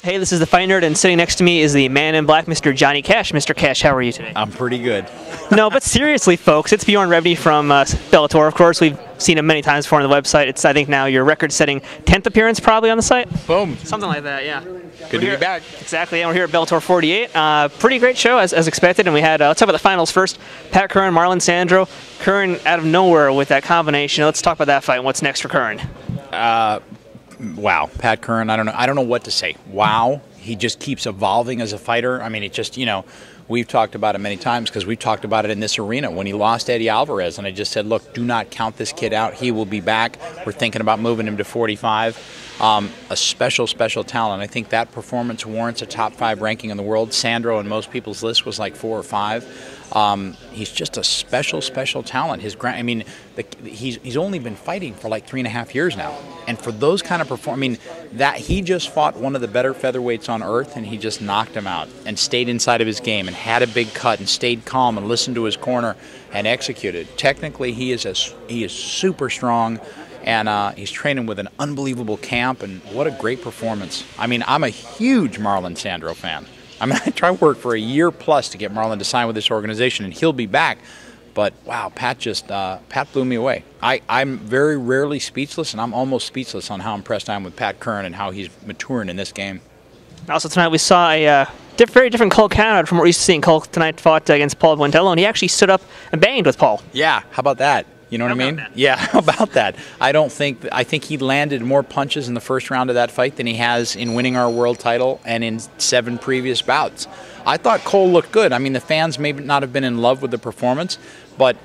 Hey, this is the Fight Nerd, and sitting next to me is the man in black, Mr. Johnny Cash. Mr. Cash, how are you today? I'm pretty good. No, but seriously, folks, it's Bjorn Rebney from Bellator. Of course, we've seen him many times before on the website. It's, I think, now your record-setting 10th appearance probably on the site. Boom. Something like that, yeah. Good to be back. Exactly, and we're here at Bellator 48. Pretty great show, as expected, and we had, let's talk about the finals first. Pat Curran, Marlon Sandro. Curran out of nowhere with that combination. Let's talk about that fight and what's next for Curran. Wow. Pat Curran, I don't know what to say. Wow. He just keeps evolving as a fighter. I mean, it just, we've talked about it many times because we've talked about it in this arena when he lost Eddie Alvarez. And I just said, look, do not count this kid out. He will be back. We're thinking about moving him to 45. A special talent. I think that performance warrants a top 5 ranking in the world. Sandro in most people's list was like 4 or 5. He's just a special talent. He's only been fighting for like 3.5 years now, and for those kind of that he just fought one of the better featherweights on earth, and he just knocked him out and stayed inside of his game and had a big cut and stayed calm and listened to his corner and executed. Technically, he is super strong. And he's training with an unbelievable camp, and what a great performance. I mean, I'm a huge Marlon Sandro fan. I mean, I tried to work for a year plus to get Marlon to sign with this organization, and he'll be back. But, wow, Pat blew me away. I'm very rarely speechless, and I'm almost speechless on how impressed I am with Pat Curran and how he's maturing in this game. Also tonight we saw a very different Cole Konrad from what we used to see. Cole tonight fought against Paul Buentello, and he actually stood up and banged with Paul. Yeah, how about that? You know what I mean? Yeah, how about that? I think he landed more punches in the first round of that fight than he has in winning our world title and in 7 previous bouts. I thought Cole looked good. I mean, the fans may not have been in love with the performance, but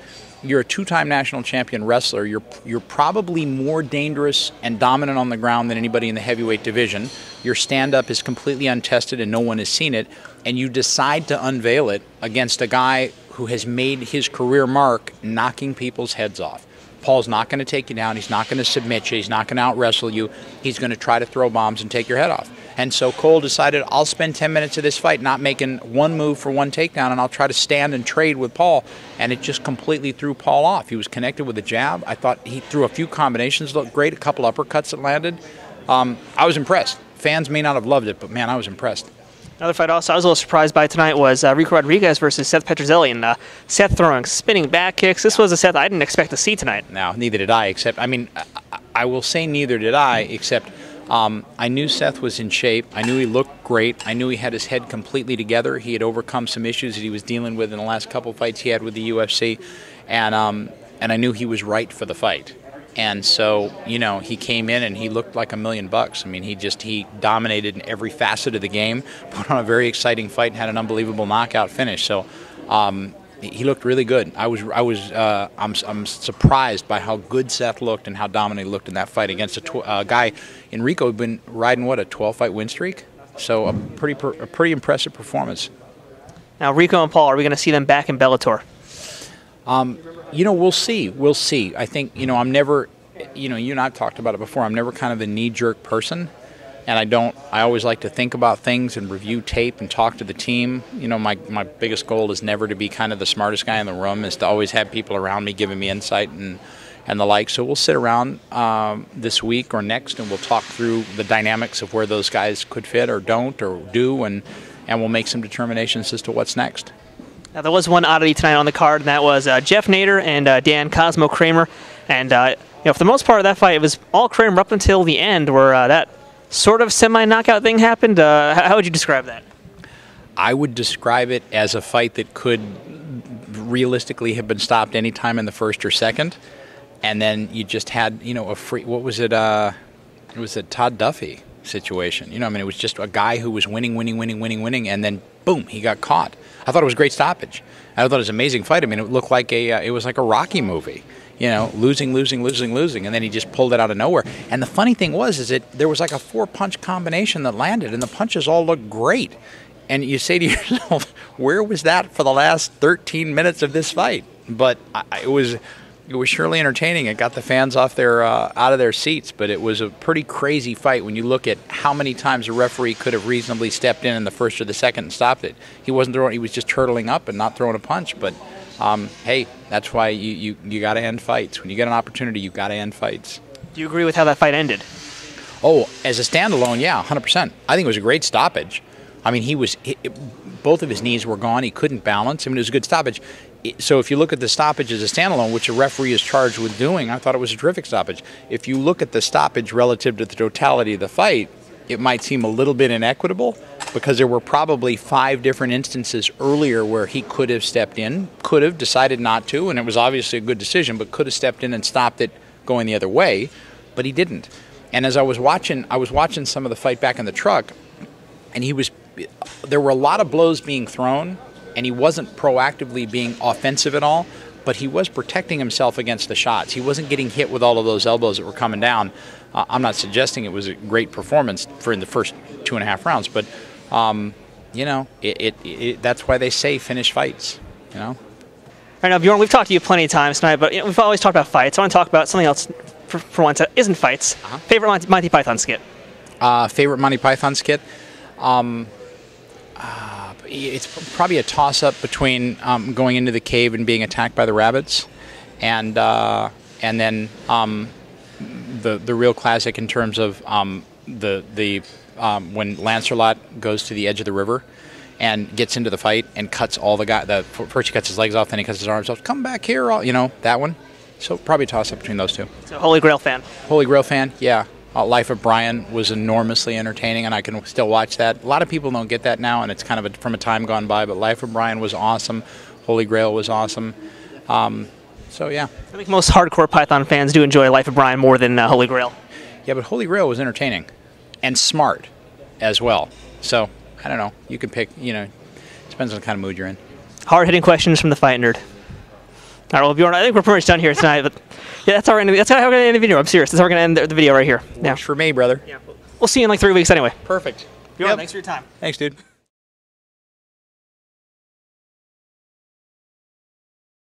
you're a 2-time national champion wrestler. You're probably more dangerous and dominant on the ground than anybody in the heavyweight division. Your stand-up is completely untested and no one has seen it, and you decide to unveil it against a guy who has made his career mark knocking people's heads off. Paul's not going to take you down. He's not going to submit you. He's not going to out-wrestle you. He's going to try to throw bombs and take your head off. And so Cole decided, I'll spend 10 minutes of this fight not making one move for one takedown, and I'll try to stand and trade with Paul. And it just completely threw Paul off. He was connected with a jab. I thought he threw a few combinations, looked great, a couple uppercuts that landed. I was impressed. Fans may not have loved it, but, man, I was impressed. Another fight also I was a little surprised by tonight was Rico Rodriguez versus Seth Petruzelli, and Seth throwing spinning back kicks. This was a Seth I didn't expect to see tonight. No, neither did I, except, I will say neither did I, except I knew Seth was in shape. I knew he looked great. I knew he had his head completely together. He had overcome some issues that he was dealing with in the last couple fights he had with the UFC, and I knew he was right for the fight. And so, he came in and he looked like $1 million. I mean, he dominated in every facet of the game, put on a very exciting fight, and had an unbelievable knockout finish. So, he looked really good. I'm surprised by how good Seth looked and how dominant he looked in that fight against a guy in Rico who'd been riding a 12-fight win streak. So, a pretty impressive performance. Now, Rico and Paul, are we going to see them back in Bellator? We'll see. We'll see. I think, I'm never, you and I have talked about it before, I'm never kind of a knee-jerk person, and I always like to think about things and review tape and talk to the team. My biggest goal is never to be kind of the smartest guy in the room, is to always have people around me giving me insight and the like. So we'll sit around this week or next, and we'll talk through the dynamics of where those guys could fit or don't or do, and we'll make some determinations as to what's next. Now, there was one oddity tonight on the card, and that was Jeff Nader and Dan Cosmo Cramer. And, for the most part of that fight, it was all Cramer up until the end where that sort of semi-knockout thing happened. How would you describe that? I would describe it as a fight that could realistically have been stopped any time in the first or second. And then you just had, a free, what was it? It was a Todd Duffy situation. It was just a guy who was winning, and then boom, he got caught. I thought it was a great stoppage. I thought it was an amazing fight. It looked like it was like a Rocky movie. Losing, and then he just pulled it out of nowhere. And the funny thing is that there was like a 4-punch combination that landed, and the punches all looked great. And you say to yourself, where was that for the last 13 minutes of this fight? But it was surely entertaining. It got the fans off out of their seats, but it was a pretty crazy fight when you look at how many times a referee could have reasonably stepped in the first or the second and stopped it. He wasn't throwing; he was just turtling up and not throwing a punch. But hey, that's why you got to end fights. When you get an opportunity, you got to end fights. Do you agree with how that fight ended? Oh, as a standalone, yeah, 100%. I think it was a great stoppage. I mean, both of his knees were gone. He couldn't balance. I mean, it was a good stoppage. So if you look at the stoppage as a standalone, which a referee is charged with doing, I thought it was a terrific stoppage. If you look at the stoppage relative to the totality of the fight, it might seem a little bit inequitable because there were probably 5 different instances earlier where he could have stepped in, could have decided not to, and it was obviously a good decision, but could have stepped in and stopped it going the other way, but he didn't. And as I was watching some of the fight back in the truck, and there were a lot of blows being thrown, and he wasn't proactively being offensive at all, but he was protecting himself against the shots. He wasn't getting hit with all of those elbows that were coming down. I'm not suggesting it was a great performance in the first 2.5 rounds, but you know, that's why they say finish fights. You know. Right now, Bjorn, we've talked to you plenty of times tonight, but we've always talked about fights. I want to talk about something else for once that isn't fights. Favorite Monty Python skit? Favorite Monty Python skit? It's probably a toss-up between going into the cave and being attacked by the rabbits, and then the real classic in terms of when Lancelot goes to the edge of the river and gets into the fight and cuts all first he cuts his legs off, then he cuts his arms off. Come back here, you know, that one. So probably a toss-up between those two. So Holy Grail fan. Holy Grail fan, yeah. Life of Brian was enormously entertaining, and I can still watch that. A lot of people don't get that now, and it's kind of from a time gone by, but Life of Brian was awesome. Holy Grail was awesome. So, yeah. I think most hardcore Python fans do enjoy Life of Brian more than Holy Grail. Yeah, but Holy Grail was entertaining and smart as well. So, I don't know. You can pick, you know, depends on the kind of mood you're in. Hard-hitting questions from the Fight Nerd. All right, well, Bjorn, I think we're pretty much done here tonight, but yeah, that's how we're going to end the video. I'm serious. That's how we're going to end the video right here. Works for me, brother. Yeah. We'll see you in like 3 weeks anyway. Perfect. Bjorn, thanks for your time. Thanks, dude.